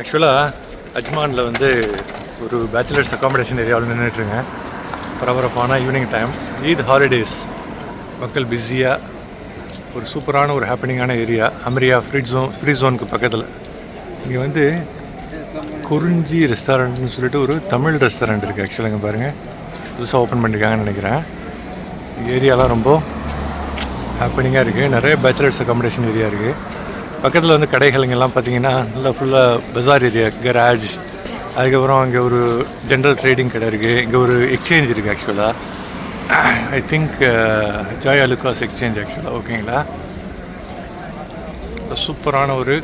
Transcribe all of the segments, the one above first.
ஆக்சுவலாக அஜ்மானில் வந்து ஒரு பேச்சுலர்ஸ் அக்காமடேஷன் ஏரியாவில் நின்றுட்டுருங்க. பரபரப்பான ஈவினிங் டைம், ஈத் ஹாலிடேஸ், மக்கள் பிஸியாக ஒரு சூப்பரான ஒரு ஹாப்பனிங்கான ஏரியா. அமரியா ஃப்ரீ ஜோனுக்கு பக்கத்தில் இங்கே வந்து குறிஞ்சி ரெஸ்டாரண்ட்னு சொல்லிட்டு ஒரு தமிழ் ரெஸ்டாரண்ட் இருக்குது. ஆக்சுவலாக இங்கே பாருங்கள், புதுசாக ஓப்பன் பண்ணியிருக்காங்கன்னு நினைக்கிறேன். ஏரியாலாம் ரொம்ப ஹாப்பனிங்காக இருக்குது. நிறைய பேச்சுலர்ஸ் அக்காமடேஷன் ஏரியா இருக்குது. பக்கத்தில் வந்து கடைகளுங்கெல்லாம் பார்த்தீங்கன்னா நல்லா ஃபுல்லாக பஜார் ஏரியா, கராஜ், அதுக்கப்புறம் அங்கே ஒரு ஜென்ரல் ட்ரேடிங் கடை இருக்குது. இங்கே ஒரு எக்ஸ்சேஞ்ச் இருக்குது. ஆக்சுவலாக I think Joy Alukkas exchange ஆக்சுவலாக. ஓகேங்களா, சூப்பரான ஒரு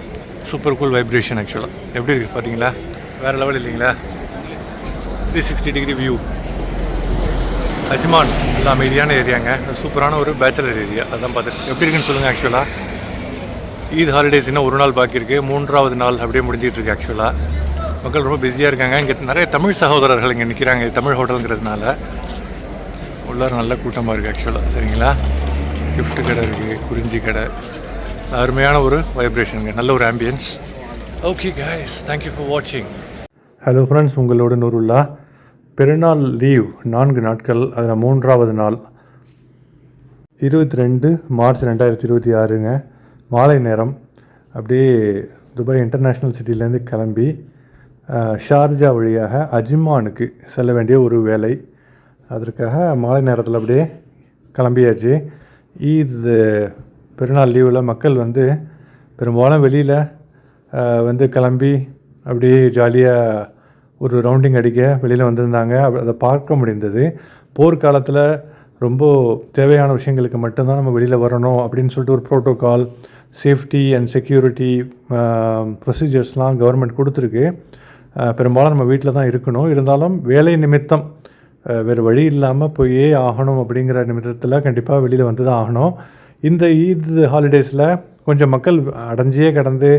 சூப்பர் கூல் வைப்ரேஷன். ஆக்சுவலாக எப்படி இருக்குது பார்த்தீங்களா, வேறு லெவல் இல்லைங்களா? 360 டிகிரி வியூ. அஜ்மான் நல்லா அமைதியான ஏரியாங்க, சூப்பரான ஒரு பேச்சுலர் ஏரியா. அதான் பார்த்துட்டு எப்படி இருக்குன்னு சொல்லுங்கள். ஆக்சுவலாக ஈத் ஹாலிடேஸ் இன்னும் ஒரு நாள் பாக்கி இருக்குது, 3ஆவது நாள் அப்படியே முடிஞ்சிட்ருக்கு. ஆக்சுவலாக மக்கள் ரொம்ப பிஸியாக இருக்காங்க. இங்கே நிறைய தமிழ் சகோதரர்கள் இங்கே நிற்கிறாங்க. தமிழ் ஹோட்டலுங்கிறதுனால உள்ளார நல்ல கூட்டமாக இருக்குது. ஆக்சுவலாக சரிங்களா, கிஃப்ட் கடை இருக்குது, குறிஞ்சி கடை, அருமையான ஒரு வைப்ரேஷனுங்க, நல்ல ஒரு ambience. Okay guys, thank you for வாட்சிங். ஹலோ ஃப்ரெண்ட்ஸ், உங்களோட நூறுல்லா. பெருநாள் லீவ் 4 நாட்கள், அதில் 3ஆவது நாள் 22 மார்ச் 2026ங்க. மாலை நேரம் அப்படியே துபாய் இன்டர்நேஷ்னல் சிட்டிலேருந்து கிளம்பி ஷார்ஜா வழியாக அஜ்மானுக்கு செல்ல வேண்டிய ஒரு வேலை. அதற்காக மாலை நேரத்தில் அப்படியே கிளம்பியாச்சு. ஈத் பெருநாள் லீவில் மக்கள் வந்து பெரும்பாலும் வெளியில் வந்து கிளம்பி அப்படியே ஜாலியாக ஒரு ரவுண்டிங் அடிக்க வெளியில் வந்திருந்தாங்க. அதை பார்க்க முடிந்தது. போர்க்காலத்தில் ரொம்ப தேவையான விஷயங்களுக்கு மட்டும்தான் நம்ம வெளியில் வரணும் அப்படின்னு சொல்லிட்டு ஒரு ப்ரோட்டோகால், சேஃப்டி அண்ட் செக்யூரிட்டி ப்ரொசீஜர்ஸ்லாம் கவர்மெண்ட் கொடுத்துருக்கு. பெரும்பாலும் நம்ம வீட்டில் தான் இருக்கணும். இருந்தாலும் வேலை நிமித்தம் வேறு வழி இல்லாமல் போயே ஆகணும் அப்படிங்கிற நிமித்தத்தில் கண்டிப்பாக வெளியில் வந்து தான் ஆகணும். இந்த ஈத் ஹாலிடேஸில் கொஞ்சம் மக்கள் அடைஞ்சியே கடந்து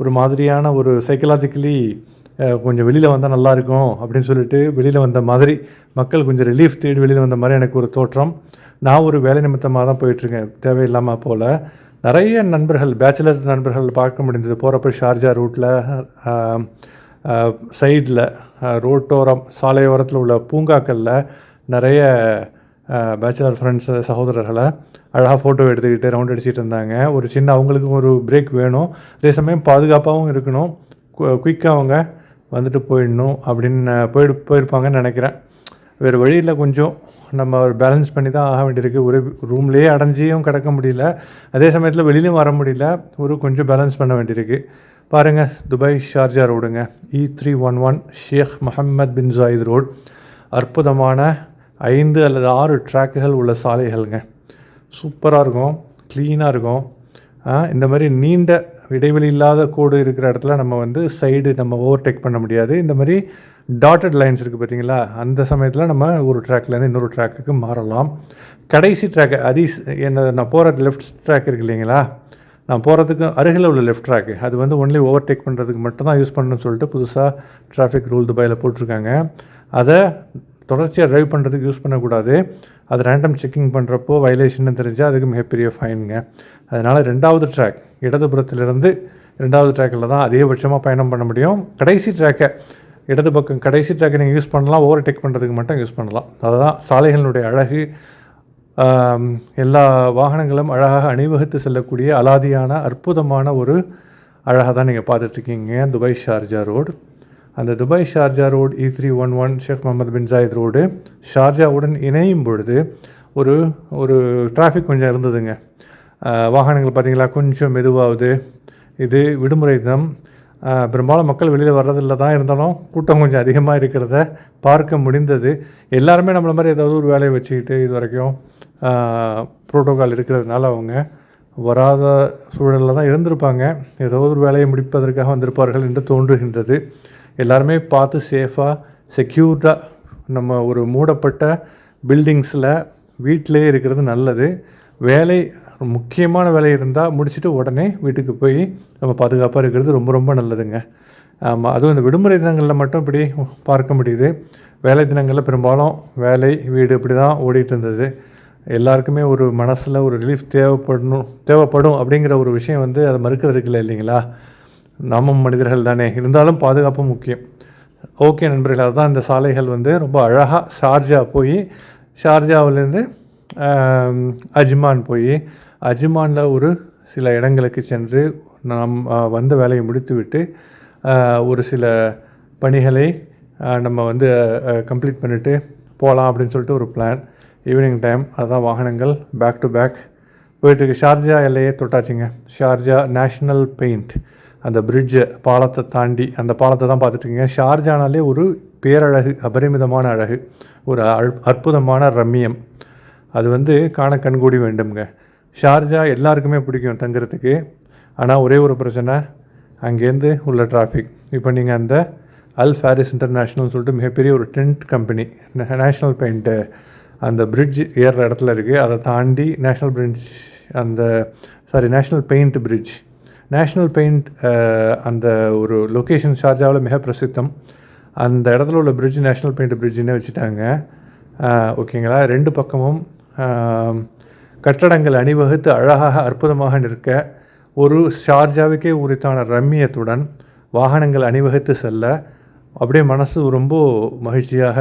ஒரு மாதிரியான ஒரு சைக்கலாஜிக்கலி கொஞ்சம் வெளியில் வந்தால் நல்லாயிருக்கும் அப்படின்னு சொல்லிட்டு வெளியில் வந்த மாதிரி, மக்கள் கொஞ்சம் ரிலீஃப் தேடி வெளியில் வந்த மாதிரி எனக்கு ஒரு தோற்றம். நான் ஒரு வேலை நிமித்தமாக தான் போயிட்டுருக்கேன், தேவையில்லாமல் போல். நிறைய நண்பர்கள், பேச்சுலர் நண்பர்கள் பார்க்க முடிந்தது. போகிறப்ப ஷார்ஜா ரூட்டில் சைடில் ரோட்டோரம் சாலையோரத்தில் உள்ள பூங்காக்களில் நிறைய பேச்சுலர் ஃப்ரெண்ட்ஸ் சகோதரர்களை அழகாக ஃபோட்டோ எடுத்துக்கிட்டு ரவுண்ட் அடிச்சிட்டு இருந்தாங்க. ஒரு சின்ன அவங்களுக்கும் ஒரு பிரேக் வேணும், அதே சமயம் பாதுகாப்பாகவும் இருக்கணும், குயிக்காக அவங்க வந்துட்டு போயிடணும் அப்படின்னு போயிருப்பாங்கன்னு நினைக்கிறேன். வேறு வழியில் கொஞ்சம் நம்ம பேலன்ஸ் பண்ணி தான் ஆக வேண்டியிருக்கு. ஒரு ரூம்லேயே அடைஞ்சியும் கிடக்க முடியல, அதே சமயத்தில் வெளியிலும் வர முடியல, ஒரு கொஞ்சம் பேலன்ஸ் பண்ண வேண்டியிருக்கு. பாருங்கள், துபாய் ஷார்ஜா ரோடுங்க, E311 ஷேக் முஹம்மத் பின் ஜாயித் ரோடு. அற்புதமான 5 அல்லது 6 ட்ராக்குகள் உள்ள சாலைகள்ங்க. சூப்பராக இருக்கும், க்ளீனாக இருக்கும். இந்த மாதிரி நீண்ட இடைவெளி இல்லாத கோடு இருக்கிற இடத்துல நம்ம வந்து சைடு நம்ம ஓவர்டேக் பண்ண முடியாது. இந்த மாதிரி டாட்டட் லைன்ஸ் இருக்குது பார்த்தீங்களா, அந்த சமயத்தில் நம்ம ஒரு ட்ராக்லேருந்து இன்னொரு ட்ராக்குக்கு மாறலாம். கடைசி ட்ராக்கு நான் போகிற லெஃப்ட் ட்ராக் இருக்குது இல்லைங்களா, நான் போகிறதுக்கு அருகில் உள்ள லெஃப்ட் ட்ராக்கு, அது வந்து ஒன்லி ஓவர்டேக் பண்ணுறதுக்கு மட்டும் தான் யூஸ் பண்ணணும்னு சொல்லிட்டு புதுசாக டிராஃபிக் ரூல் துபாயில் போட்டிருக்காங்க. அதை தொடர்ச்சியாக ட்ரைவ் பண்ணுறதுக்கு யூஸ் பண்ணக்கூடாது. அது ரேண்டம் செக்கிங் பண்ணுறப்போ வயலேஷன்னு தெரிஞ்சால் அதுக்கு மிகப்பெரிய ஃபைனுங்க. அதனால் 2வது ட்ராக், இடதுபுறத்திலிருந்து 2வது ட்ராக்கில் தான் அதிகபட்சமாக பயணம் பண்ண முடியும். கடைசி ட்ராக்கை, இடது பக்கம் கடைசி ட்ராக்கை நீங்கள் யூஸ் பண்ணலாம், ஓவர்டேக் பண்ணுறதுக்கு மட்டும் யூஸ் பண்ணலாம். அதுதான் சாலைகளுடைய அழகு. எல்லா வாகனங்களும் அழகாக அணிவகுத்து செல்லக்கூடிய அலாதியான அற்புதமான ஒரு அழகாக தான் நீங்கள் பார்த்துட்ருக்கீங்க துபாய் ஷார்ஜா ரோடு. அந்த துபாய் ஷார்ஜா ரோடு E311 ஷேக் முஹம்மத் பின் ஜாயித் ரோடு ஷார்ஜாவுடன் இணையும் பொழுது ஒரு ஒரு டிராஃபிக் கொஞ்சம் இருந்ததுங்க. வாகனங்கள் பார்த்திங்களா கொஞ்சம் மெதுவாகுது. இது விடுமுறை தினம், பெரும்பாலும் மக்கள் வெளியில் வர்றதில்ல தான், இருந்தாலும் கூட்டம் கொஞ்சம் அதிகமாக இருக்கிறத பார்க்க முடிந்தது. எல்லாருமே நம்மள மாதிரி ஏதாவது ஒரு வேலையை வச்சுக்கிட்டு இது வரைக்கும் ப்ரோட்டோகால் இருக்கிறதுனால அவங்க வராத சூழலில் தான் இருந்திருப்பாங்க. ஏதோ ஒரு வேலையை முடிப்பதற்காக வந்திருப்பார்கள் என்று தோன்றுகின்றது. எல்லாருமே பார்த்து சேஃபாக செக்யூர்டாக நம்ம ஒரு மூடப்பட்ட பில்டிங்ஸில் வீட்டிலே இருக்கிறது நல்லது. வேலை முக்கியமான வேலை இருந்தால் முடிச்சுட்டு உடனே வீட்டுக்கு போய் நம்ம பாதுகாப்பாக இருக்கிறது ரொம்ப ரொம்ப நல்லதுங்க. ஆமாம், அதுவும் இந்த விடுமுறை தினங்களில் மட்டும் இப்படி பார்க்க முடியுது. வேலை தினங்களில் பெரும்பாலும் வேலை வீடு இப்படி தான் ஓடிட்டு இருந்தது. எல்லாருக்குமே ஒரு மனசில் ஒரு ரிலீஃப் தேவைப்படும் அப்படிங்கிற ஒரு விஷயம் வந்து அதை மறுக்கிறதுக்கு இல்லை இல்லைங்களா. நாமும் மனிதர்கள் தானே, இருந்தாலும் பாதுகாப்பு முக்கியம். ஓகே நண்பர்கள், அதுதான் இந்த சாலைகள் வந்து ரொம்ப அழகாக ஷார்ஜா போய் ஷார்ஜாவிலேருந்து அஜ்மான் போய் அஜ்மானில் ஒரு சில இடங்களுக்கு சென்று நாம் வந்த வேலையை முடித்துவிட்டு ஒரு சில பணிகளை நம்ம வந்து கம்ப்ளீட் பண்ணிவிட்டு போகலாம் அப்படின்னு சொல்லிட்டு ஒரு பிளான். ஈவினிங் டைம் அதுதான் வாகனங்கள் பேக் டு பேக் போயிட்டுருக்கு. ஷார்ஜா எல்லையே தொட்டாச்சுங்க. ஷார்ஜா நேஷ்னல் பெயிண்ட் அந்த பிரிட்ஜை பாலத்தை தாண்டி அந்த பாலத்தை தான் பார்த்துட்ருக்கீங்க. ஷார்ஜானாலே ஒரு பேரழகு, அபரிமிதமான அழகு, ஒரு அற்புதமான ரம்மியம். அது வந்து காண கண்கூடி வேண்டுங்க. ஷார்ஜா எல்லாருக்குமே பிடிக்கும் தங்குறதுக்கு. ஆனால் ஒரே ஒரு பிரச்சனை, அங்கேருந்து உள்ள டிராஃபிக். இப்போ நீங்கள் அந்த அல் ஃபாரிஸ் இன்டர்நேஷ்னல்னு சொல்லிட்டு மிகப்பெரிய ஒரு டென்ட் கம்பெனி நேஷ்னல் பெயிண்ட்டு அந்த பிரிட்ஜ் ஏறுற இடத்துல இருக்குது. அதை தாண்டி National Paint bridge, National Paint அந்த ஒரு லொக்கேஷன் ஷார்ஜாவில் மிக பிரசித்தம். அந்த இடத்துல உள்ள பிரிட்ஜ் நேஷ்னல் பெயிண்ட் பிரிட்ஜுன்னே வச்சுட்டாங்க. ஓகேங்களா. ரெண்டு பக்கமும் கட்டடங்கள் அணிவகுத்து அழகாக அற்புதமாக நிற்க, ஒரு ஷார்ஜாவுக்கே உரித்தான ரம்மியத்துடன் வாகனங்கள் அணிவகுத்து செல்ல அப்படியே மனசு ரொம்ப மகிழ்ச்சியாக,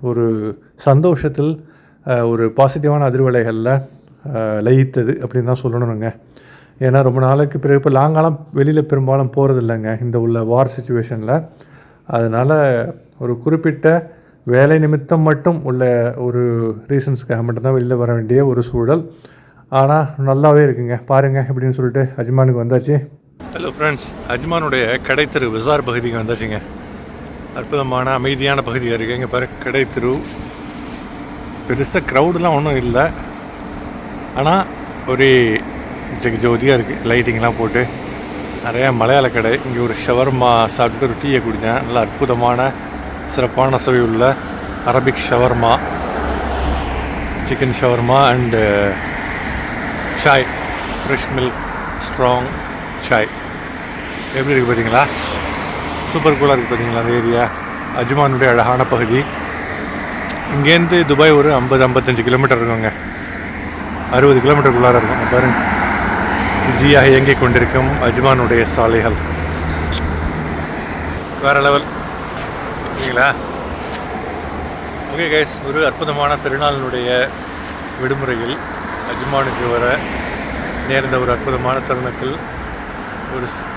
ஒரு சந்தோஷத்தில், ஒரு பாசிட்டிவான அதிர்வலைகளில் லயித்தது அப்படின்னு தான் சொல்லணுங்க. ஏன்னா ரொம்ப நாளைக்கு பிறகு இப்போ லாங்காலாம் வெளியில் பெரும்பாலும் போகிறது இல்லைங்க இந்த உள்ள வார் சுச்சுவேஷனில். அதனால் ஒரு குறிப்பிட்ட வேலை நிமித்தம் மட்டும் உள்ள ஒரு ரீசன்ஸ்க்காக மட்டும்தான் வெளியில் வர வேண்டிய ஒரு சூழல். ஆனால் நல்லாவே இருக்குங்க. பாருங்கள் எப்படின்னு சொல்லிட்டு அஜ்மானுக்கு வந்தாச்சு. ஹலோ ஃப்ரெண்ட்ஸ், அஜ்மானுடைய கடைத்தெரு விசார் பகுதிக்கு வந்தாச்சுங்க. அற்புதமான அமைதியான பகுதியாக இருக்குது. இங்கே பாரு கடைத்தெரு, பெருசாக க்ரௌடெலாம் ஒன்றும் இல்லை. ஆனால் ஒரே ஜெகஜோதியாக இருக்குது. லைட்டிங்லாம் போட்டு நிறையா மலையாள கடை. இங்கே ஒரு ஷவர்மா சாப்பிட்டுட்டு ஒரு டீயை குடித்தேன். நல்லா அற்புதமான சிறப்பான சுவை உள்ள Arabic shawarma, chicken shawarma and Sai, fresh milk strong Sai. எப்படி இருக்குது பார்த்தீங்களா? சூப்பர் கூலாக இருக்குது பார்த்தீங்களா அந்த ஏரியா. அஜ்மானுடைய அழகான பகுதி. இங்கேருந்து துபாய் ஒரு 50-55 கிலோமீட்டர் இருக்குங்க. 60 கிலோமீட்டருக்குள்ளார இருக்கும். பாருங்கள், பிஸியாக இயங்கிக் கொண்டிருக்கும் அஜ்மானுடைய சாலைகள் வேறு லெவல் இல்லைங்களா? ஓகே கைஸ், ஒரு அற்புதமான பெருநாளினுடைய விடுமுறையில் அஜ்மானுக்கு வர நேர்ந்த ஒரு அற்புதமான தருணத்தில்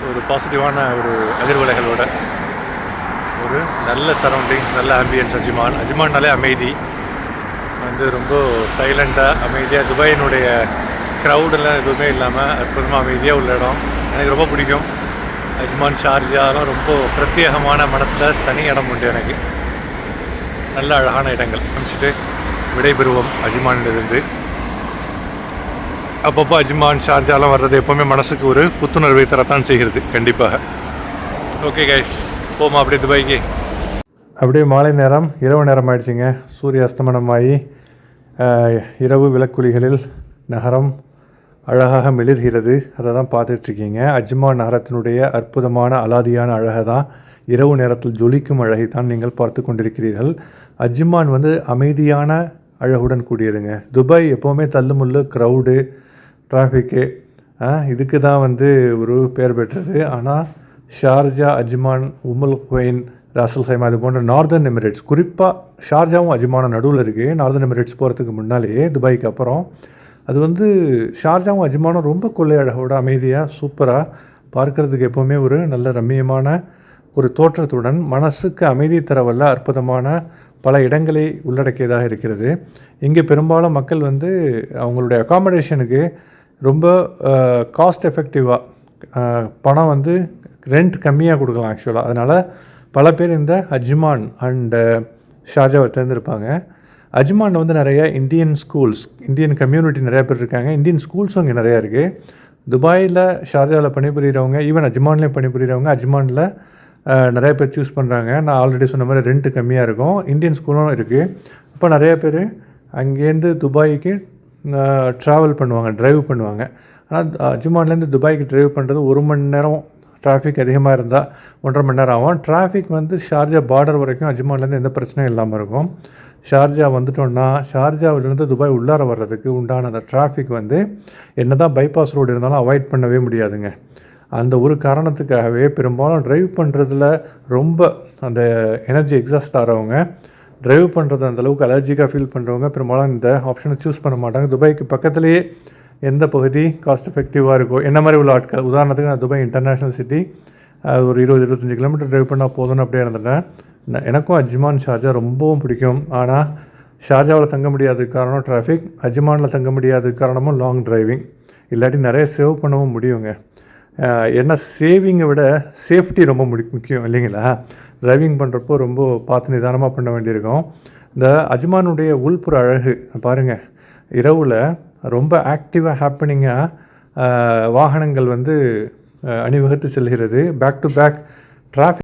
ஒரு பாசிட்டிவான ஒரு அதிர்வலைகளோட ஒரு நல்ல சரௌண்டிங்ஸ், நல்ல ஆம்பியன்ஸ். அஜ்மான்னாலே அமைதி வந்து ரொம்ப சைலண்ட்டாக அமைதியாக, துபாயினுடைய க்ரௌடெல்லாம் எதுவுமே இல்லாமல் அற்புதமாக அமைதியாக உள்ள இடம் எனக்கு ரொம்ப பிடிக்கும். அஜ்மான் ஷார்ஜாலாம் ரொம்ப பிரத்யேகமான மனசில் தனி இடம் உண்டு எனக்கு. நல்ல அழகான இடங்கள். முடிச்சுட்டு விடைபெறுவோம் அஜ்மானிலிருந்து. அப்பப்போ அஜ்மான் ஷார்ஜாலாம் வர்றது எப்போவுமே மனசுக்கு ஒரு புத்துணர்வை தரத்தான் செய்கிறது கண்டிப்பாக. ஓகே கைஸ், போமா அப்படியே துபாய்க்கு. அப்படியே மாலை நேரம், இரவு நேரம் ஆயிடுச்சுங்க. சூரிய அஸ்தமனமாகி இரவு விளக்குலிகளில் நகரம் அழகாக மிளிர்கிறது. அதை தான் பார்த்துட்ருக்கீங்க. அஜ்மான் நகரத்தினுடைய அற்புதமான அலாதியான அழகை தான், இரவு நேரத்தில் ஜொலிக்கும் அழகை தான் நீங்கள் பார்த்து கொண்டிருக்கிறீர்கள். அஜ்மான் வந்து அமைதியான அழகுடன் கூடியதுங்க. துபாய் எப்போவுமே தள்ளுமுள்ளு, க்ரௌடு, டிராஃபிக்கு, இதுக்கு தான் வந்து ஒரு பேர் பெற்றது. ஆனால் ஷார்ஜா, அஜ்மான், உம்முல் குவைன், ராசல் ஹைமா அது போன்ற நார்தர்ன் எமிரேட்ஸ், குறிப்பாக ஷார்ஜாவும் அஜ்மானும் நடுவில் இருக்குது. நார்தர்ன் எமிரேட்ஸ் போகிறதுக்கு முன்னாலேயே துபாய்க்கு அப்புறம் அது வந்து ஷார்ஜாவும் அஜ்மானும் ரொம்ப கொள்ளை அழகோட அமைதியாக சூப்பராக பார்க்குறதுக்கு எப்போவுமே ஒரு நல்ல ரம்மியமான ஒரு தோற்றத்துடன் மனசுக்கு அமைதி தரவல்ல அற்புதமான பல இடங்களை உள்ளடக்கியதாக இருக்கிறது. இங்கே பெரும்பாலும் மக்கள் வந்து அவங்களுடைய அகாமடேஷனுக்கு ரொம்ப காஸ்ட் எஃபெக்டிவாக பணம் வந்து ரெண்ட் கம்மியாக கொடுக்கலாம் ஆக்சுவலாக. அதனால் பல பேர் இந்த அஜ்மான் அண்டு ஷார்ஜாவை தேர்ந்தெடுப்பாங்க. அஜ்மானில் வந்து நிறைய இந்தியன் ஸ்கூல்ஸ், இந்தியன் கம்யூனிட்டி நிறையா பேர் இருக்காங்க. இந்தியன் ஸ்கூல்ஸும் இங்கே நிறையா இருக்குது. துபாயில், ஷார்ஜாவில் பணிபுரிகிறவங்க, ஈவன் அஜ்மான்லேயும் பணிபுரிகிறவங்க அஜ்மானில் நிறைய பேர் சூஸ் பண்ணுறாங்க. நான் ஆல்ரெடி சொன்ன மாதிரி ரெண்ட்டு கம்மியாக இருக்கும். இந்தியன் ஸ்கூலும் இருக்குது. இப்போ நிறைய பேர் அங்கேருந்து துபாய்க்கு ட்ராவல் பண்ணுவாங்க, ட்ரைவ் பண்ணுவாங்க. ஆனால் அஜ்மான்லேருந்து துபாய்க்கு ட்ரைவ் பண்ணுறது 1 மணி நேரம், டிராஃபிக் அதிகமாக இருந்தால் 1.5 மணி நேரம் ஆகும். டிராஃபிக் வந்து ஷார்ஜா பார்டர் வரைக்கும் அஜ்மான்லேருந்து எந்த பிரச்சனையும் இல்லாமல் இருக்கும். ஷார்ஜா வந்துட்டோன்னா ஷார்ஜாவிலேருந்து துபாய் உள்ளார வர்றதுக்கு உண்டான அந்த டிராஃபிக் வந்து என்ன தான் பைபாஸ் ரோடு இருந்தாலும் அவாய்ட் பண்ணவே முடியாதுங்க. அந்த ஒரு காரணத்துக்காகவே பெரும்பாலும் டிரைவ் பண்ணுறதுல ரொம்ப அந்த எனர்ஜி எக்ஸாஸ்ட் ஆகிறவங்க, டிரைவ் பண்ணுறது அந்தளவுக்கு அலர்ஜிக்காக ஃபீல் பண்ணுறவங்க பெரும்பாலும் இந்த ஆப்ஷனை சூஸ் பண்ண மாட்டாங்க. துபாய்க்கு பக்கத்துலேயே எந்த பகுதி காஸ்ட் எஃபெக்டிவாக இருக்கோ, என்ன மாதிரி உள்ள ஆட்கள், உதாரணத்துக்கு நான் துபாய் இன்டர்நேஷ்னல் சிட்டி ஒரு 20-25 கிலோமீட்டர் டிரைவ் பண்ணால் போதும்னு அப்படியே இருந்துட்டேன். எனக்கும் அஜ்மான் ஷார்ஜா ரொம்பவும் பிடிக்கும். ஆனால் ஷார்ஜாவில் தங்க முடியாததுக்கு காரணம் டிராஃபிக், அஜ்மானில் தங்க முடியாததுக்கு காரணமும் லாங் டிரைவிங். இல்லாட்டி நிறைய சேவ் பண்ணவும் முடியுங்க. ஏன்னா சேவிங்கை விட சேஃப்டி ரொம்ப முக்கியம் இல்லைங்களா? டிரைவிங் பண்ணுறப்போ ரொம்ப பார்த்து நிதானமாக பண்ண வேண்டியிருக்கும். இந்த அஜ்மானுடைய உள்புற அழகு பாருங்கள், இரவில் ரொம்ப ஆக்டிவாக ஹாப்பனிங்காக வாகனங்கள் வந்து அணிவகுத்து செல்கிறது. Back to back traffic